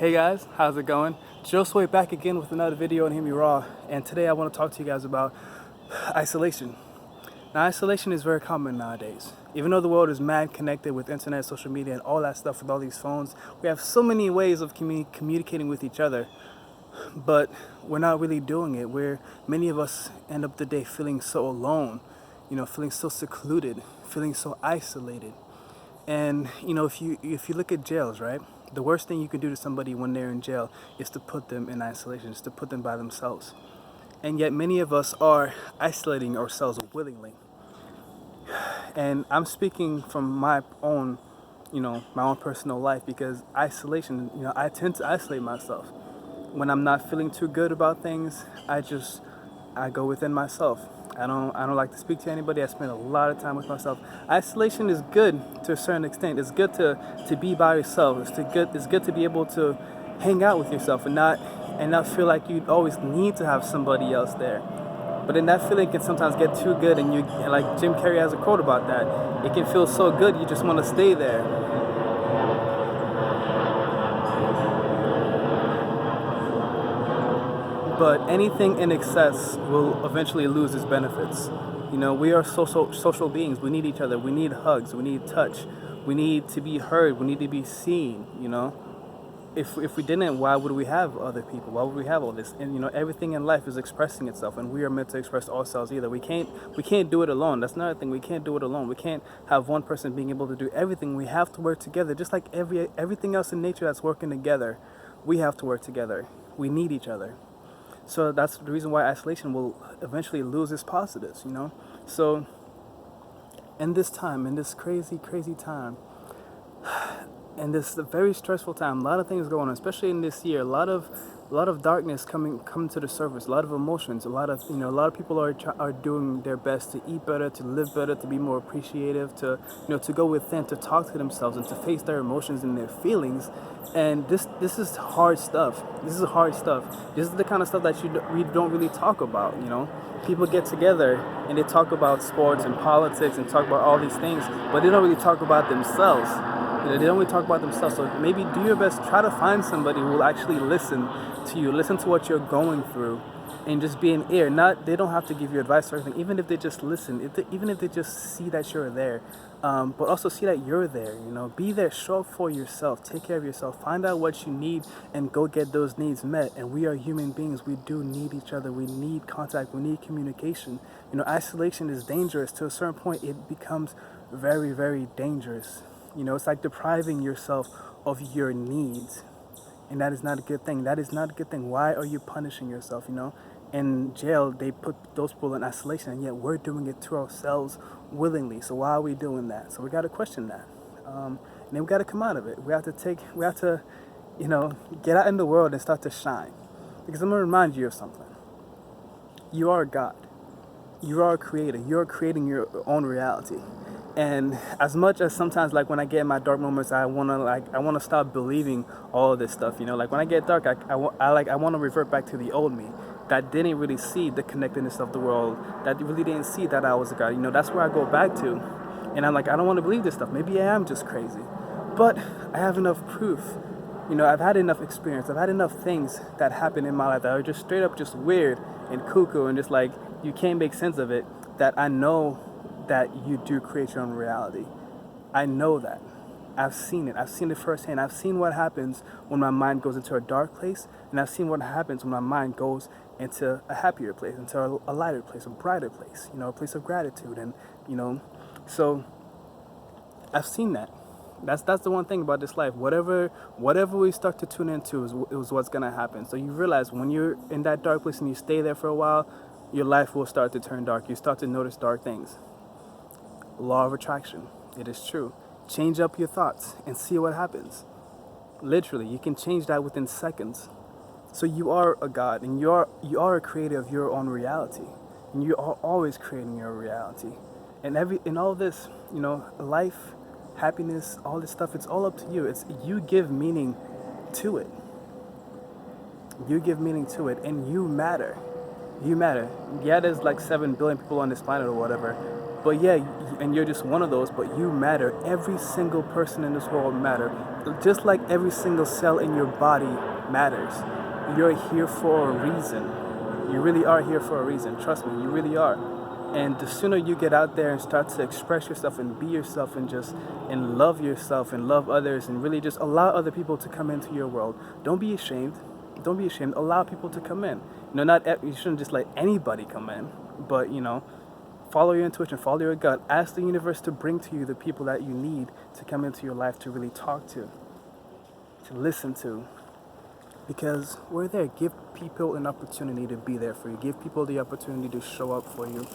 Hey guys, how's it going? Josue back again with another video on Hear Me Raw, and today I want to talk to you guys about isolation. Now, isolation is very common nowadays. Even though the world is mad connected with internet, social media, and all that stuff with all these phones, we have so many ways of communicating with each other, but we're not really doing it. Many of us end up the day feeling so alone, feeling so secluded, feeling so isolated. And if you look at jails, right? The worst thing you can do to somebody when they're in jail is to put them in isolation, is to put them by themselves. And yet many of us are isolating ourselves willingly. And I'm speaking from my own, my own personal life, because isolation, I tend to isolate myself. When I'm not feeling too good about things, I go within myself. I don't like to speak to anybody. I spend a lot of time with myself. Isolation is good to a certain extent. It's good to be by yourself. It's good to be able to hang out with yourself and not feel like you always need to have somebody else there. But then that feeling can sometimes get too good, and like Jim Carrey has a quote about that. It can feel so good you just want to stay there. But anything in excess will eventually lose its benefits. We are social beings. We need each other. We need hugs. We need touch. We need to be heard. We need to be seen. If we didn't, why would we have other people? Why would we have all this? And everything in life is expressing itself, and we are meant to express ourselves either. We can't do it alone. That's another thing. We can't do it alone. We can't have one person being able to do everything. We have to work together. Just like everything else in nature that's working together, we have to work together. We need each other. So that's the reason why isolation will eventually lose its positives, So in this time, in this crazy, crazy time, and this very stressful time, a lot of things going on, especially in this year, a lot of darkness coming to the surface, a lot of emotions, a lot of people are doing their best to eat better, to live better, to be more appreciative, to go within, to talk to themselves and to face their emotions and their feelings. And this is hard stuff. This is hard stuff. This is the kind of stuff that we don't really talk about. People get together and they talk about sports and politics and talk about all these things, but they don't really talk about themselves. They don't really talk about themselves. So maybe do your best. Try to find somebody who will actually listen to you, listen to what you're going through, and just be an ear. They don't have to give you advice or anything. Even if they just listen, even if they just see that you're there, but also see that you're there. Be there. Show up for yourself. Take care of yourself. Find out what you need and go get those needs met. And we are human beings. We do need each other. We need contact. We need communication. Isolation is dangerous. To a certain point, it becomes very, very dangerous. It's like depriving yourself of your needs. And that is not a good thing. That is not a good thing. Why are you punishing yourself, In jail, they put those people in isolation, and yet we're doing it to ourselves willingly. So why are we doing that? So we got to question that. And then we got to come out of it. We have to, get out in the world and start to shine. Because I'm going to remind you of something. You are God. You are a creator. You're creating your own reality. And as much as sometimes, like when I get in my dark moments, I wanna stop believing all of this stuff. Like when I get dark, I want to revert back to the old me that didn't really see the connectedness of the world, that really didn't see that I was a God. That's where I go back to, and I'm like, I don't want to believe this stuff. Maybe I am just crazy, but I have enough proof. I've had enough experience. I've had enough things that happen in my life that are just straight up just weird and cuckoo and just like you can't make sense of it. That I know that you do create your own reality. I know that. I've seen it. I've seen it firsthand. I've seen what happens when my mind goes into a dark place, and I've seen what happens when my mind goes into a happier place, into a lighter place, a brighter place, a place of gratitude. And, so I've seen that. That's the one thing about this life. Whatever we start to tune into is what's going to happen. So you realize when you're in that dark place and you stay there for a while, your life will start to turn dark. You start to notice dark things. Law of attraction. It is true. Change up your thoughts and see what happens. Literally, you can change that within seconds. So you are a God, and you are a creator of your own reality, and you are always creating your reality. And in all this, life, happiness, all this stuff, it's all up to you. It's you give meaning to it. You give meaning to it, and you matter. You matter. Yeah, there's like 7 billion people on this planet or whatever. But yeah, and you're just one of those, but you matter. Every single person in this world matter. Just like every single cell in your body matters. You're here for a reason. You really are here for a reason. Trust me, you really are. And the sooner you get out there and start to express yourself and be yourself and love yourself and love others and really just allow other people to come into your world. Don't be ashamed. Don't be ashamed. Allow people to come in. You shouldn't just let anybody come in, but follow your intuition, follow your gut. Ask the universe to bring to you the people that you need to come into your life to really talk to listen to. Because we're there. Give people an opportunity to be there for you. Give people the opportunity to show up for you.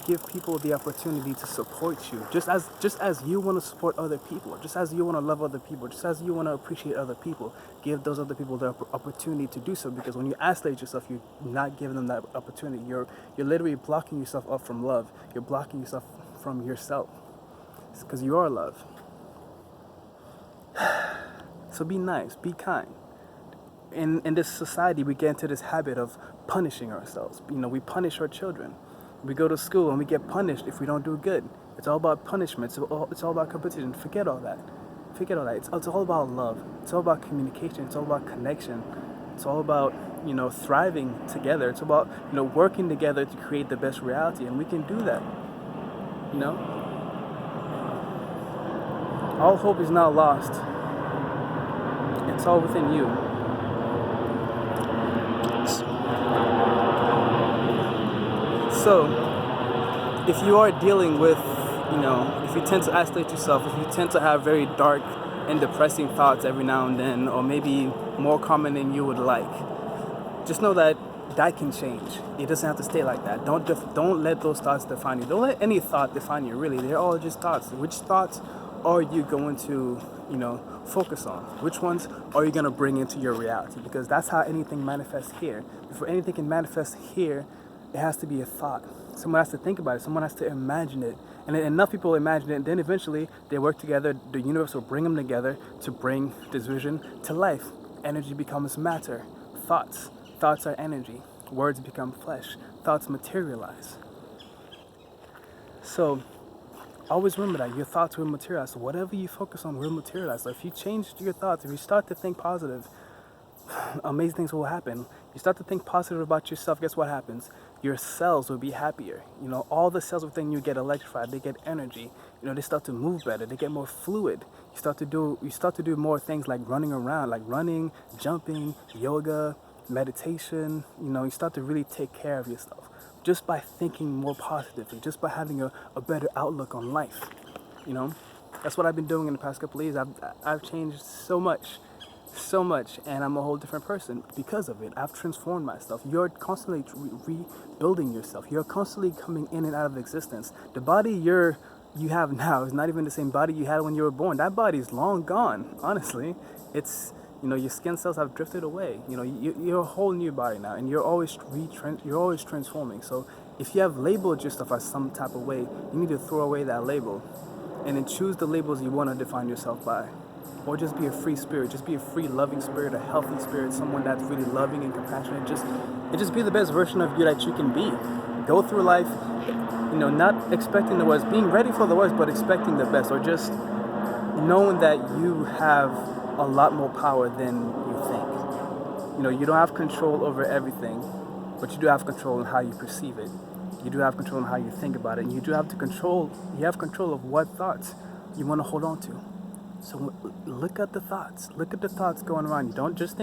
Give people the opportunity to support you. Just as you want to support other people, just as you want to love other people, just as you want to appreciate other people, give those other people the opportunity to do so. Because when you isolate yourself, you're not giving them that opportunity. You're literally blocking yourself up from love. You're blocking yourself from yourself. It's because you are love. So be nice, be kind. In this society, we get into this habit of punishing ourselves. We punish our children. We go to school and we get punished if we don't do good. It's all about punishment. It's all about competition. Forget all that. It's all about love. It's all about communication. It's all about connection. It's all about, thriving together. It's about, working together to create the best reality. And we can do that. All hope is not lost. It's all within you. So, if you are dealing with, if you tend to isolate yourself, if you tend to have very dark and depressing thoughts every now and then, or maybe more common than you would like, just know that can change. It doesn't have to stay like that. Don't let those thoughts define you. Don't let any thought define you, really. They're all just thoughts. Which thoughts are you going to, focus on? Which ones are you going to bring into your reality? Because that's how anything manifests here. Before anything can manifest here, it has to be a thought. Someone has to think about it. Someone has to imagine it. And enough people imagine it, and then eventually they work together. The universe will bring them together to bring this vision to life. Energy becomes matter. Thoughts are energy. Words become flesh. Thoughts materialize. So always remember that your thoughts will materialize. So whatever you focus on will materialize. So if you change your thoughts, if you start to think positive, amazing things will happen. You start to think positive about yourself, guess what happens? Your cells will be happier. All the cells within you get electrified, they get energy. They start to move better, they get more fluid. You start to do more things like running around, like running, jumping, yoga, meditation. You start to really take care of yourself just by thinking more positively, just by having a better outlook on life. That's what I've been doing in the past couple of years. I've changed so much, and I'm a whole different person because of it. I've transformed myself. You're constantly rebuilding yourself. You're constantly coming in and out of existence. The body you have now is not even the same body you had when you were born. That body is long gone, honestly. It's, your skin cells have drifted away. You're a whole new body now, and you're always transforming. So if you have labeled yourself as some type of way, you need to throw away that label and then choose the labels you want to define yourself by. Or just be a free spirit, just be a free, loving spirit, a healthy spirit, someone that's really loving and compassionate. Just be the best version of you that you can be. Go through life, not expecting the worst, being ready for the worst, but expecting the best, or just knowing that you have a lot more power than you think. You don't have control over everything, but you do have control on how you perceive it. You do have control on how you think about it, and you have control of what thoughts you want to hold on to. So look at the thoughts. Look at the thoughts going around you. Don't just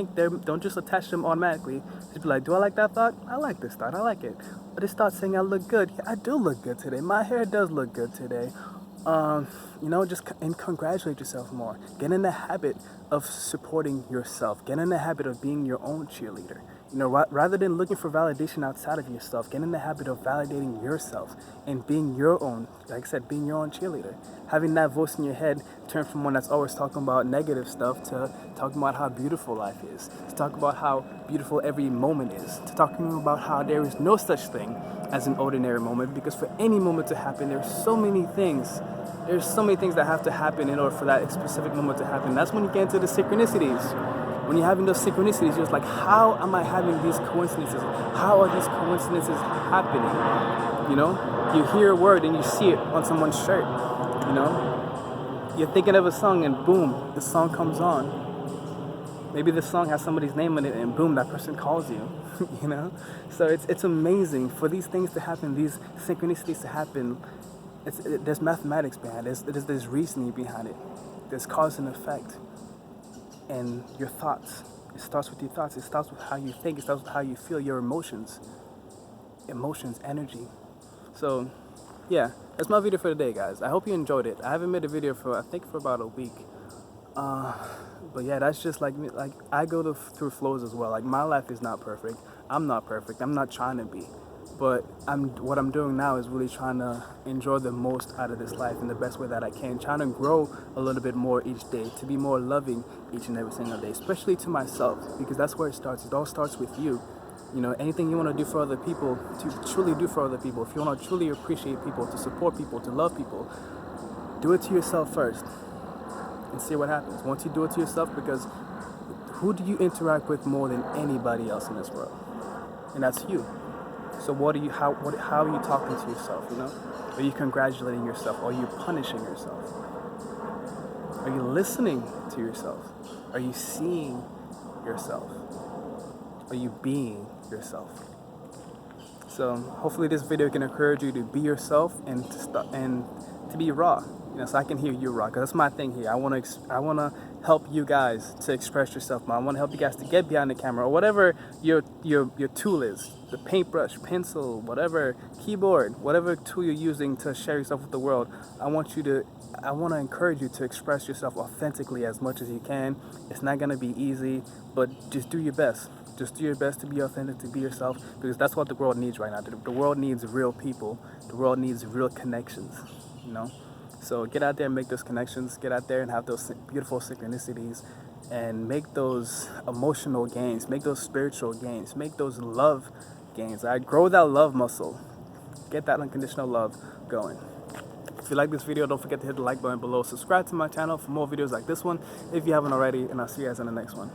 attach them automatically. Just be like, do I like that thought? I like this thought. I like it. But this thought saying I look good. Yeah, I do look good today. My hair does look good today. And congratulate yourself more. Get in the habit of supporting yourself. Get in the habit of being your own cheerleader. Rather than looking for validation outside of yourself, get in the habit of validating yourself and being your own, like I said, being your own cheerleader. Having that voice in your head turn from one that's always talking about negative stuff to talking about how beautiful life is, to talk about how beautiful every moment is, to talking about how there is no such thing as an ordinary moment, because for any moment to happen, there's so many things that have to happen in order for that specific moment to happen. That's when you get into the synchronicities. When you're having those synchronicities, you're just like, how am I having these coincidences? How are these coincidences happening? You know, you hear a word and you see it on someone's shirt. You know, you're thinking of a song and boom, the song comes on. Maybe the song has somebody's name in it and boom, that person calls you. You know, so it's amazing for these things to happen, these synchronicities to happen. There's mathematics behind it. There's reasoning behind it. There's cause and effect. And your thoughts. It starts with your thoughts. It starts with how you think. It starts with how you feel, your emotions. Emotions, energy. So, yeah, that's my video for today, guys. I hope you enjoyed it. I haven't made a video for, I think, for about a week. But yeah, that's just like me. Like, I go through flows as well. Like, my life is not perfect. I'm not perfect. I'm not trying to be. But what I'm doing now is really trying to enjoy the most out of this life in the best way that I can. Trying to grow a little bit more each day, to be more loving each and every single day, especially to myself, because that's where it starts. It all starts with you. You know, anything you want to do for other people, to truly do for other people, if you want to truly appreciate people, to support people, to love people, do it to yourself first and see what happens. Once you do it to yourself, because who do you interact with more than anybody else in this world? And that's you. So how are you talking to yourself, you know? Are you congratulating yourself? Or are you punishing yourself? Are you listening to yourself? Are you seeing yourself? Are you being yourself? So hopefully this video can encourage you to be yourself and to be raw. You know, so I can hear you raw, because that's my thing here. I want to help you guys to express yourself more. I want to help you guys to get behind the camera, or whatever your tool is, the paintbrush, pencil, whatever, keyboard, whatever tool you're using to share yourself with the world. I want to encourage you to express yourself authentically as much as you can. It's not going to be easy, but just do your best. Just do your best to be authentic, to be yourself, because that's what the world needs right now. The world needs real people. The world needs real connections, you know? So get out there and make those connections. Get out there and have those beautiful synchronicities, and make those emotional gains, make those spiritual gains, make those love gains. Grow that love muscle. Get that unconditional love going. If you like this video, don't forget to hit the like button below. Subscribe to my channel for more videos like this one if you haven't already, and I'll see you guys in the next one.